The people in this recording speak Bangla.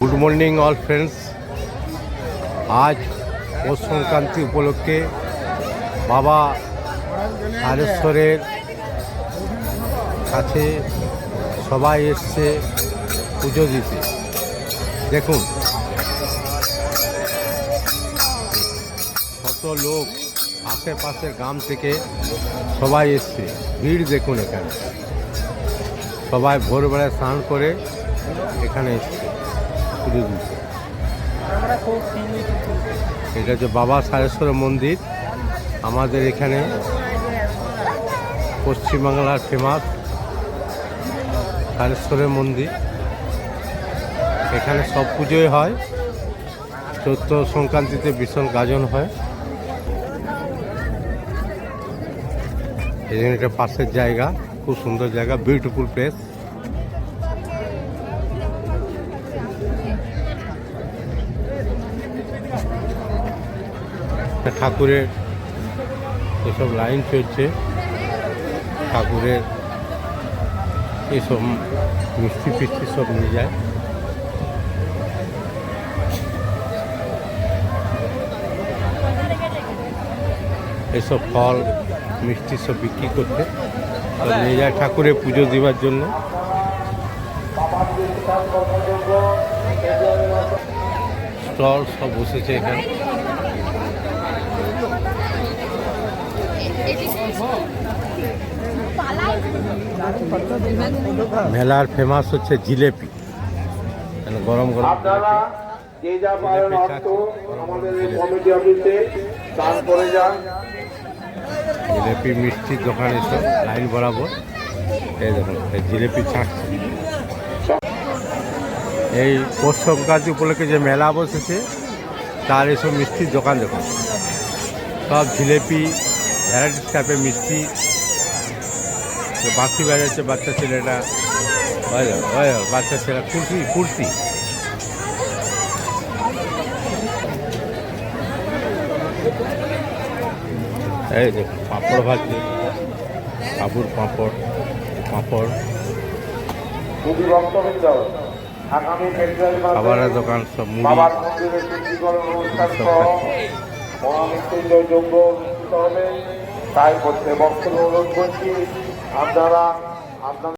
Good morning all friends. আজ পৌষ সংক্রান্তি উপলক্ষে বাবা তারেশ্বরের কাছে সবাই এসছে পুজো দিতে। দেখুন কত লোক আশেপাশের গ্রাম থেকে সবাই এসছে, ভিড় দেখুন। এখানে সবাই ভোরবেলায় স্নান করে এখানে এসছে পুজো দিতে। এটা হচ্ছে বাবা তারেশ্বরের মন্দির, আমাদের এখানে পশ্চিমবাংলার ফেমাস তারেশ্বরের মন্দির। এখানে সব পুজোই হয়, চৈত্র সংক্রান্তিতে ভীষণ গাজন হয়। এখানে একটা পাশের জায়গা, খুব সুন্দর জায়গা, বিউটিফুল প্লেস। ঠাকুরের এসব লাইন চলছে, ঠাকুরের এসব মিষ্টি ফিষ্টি সব নিয়ে যায়। এসব ফল মিষ্টি সব বিক্রি করতে সব নিয়ে যায় ঠাকুরের পুজো দেওয়ার জন্য। স্টল সব বসেছে এখানে। মেলার ফেমাস হচ্ছে জিলেপি, গরম গরম জিলেপি মিষ্টির দোকান এসব লাইন বরাবর। এই দেখুন জিলেপি ছাড়ছে। এই পৌষ সংক্রান্তি উপলক্ষে যে মেলা বসেছে তার এসব মিষ্টির দোকান দেখুন, সব জিলেপি ভ্যারাইটিস টাইপের মিষ্টি। বাঁশি বাজাচ্ছে বাচ্চা ছেলেটা, বাচ্চা ছেলে কুর্তি। এই দেখুন পাঁপড় ভাজছে, কাবুর পাঁপড়। খাবারের দোকান সব মুড়ি তাই করতে বক্তব্য করছি আপনারা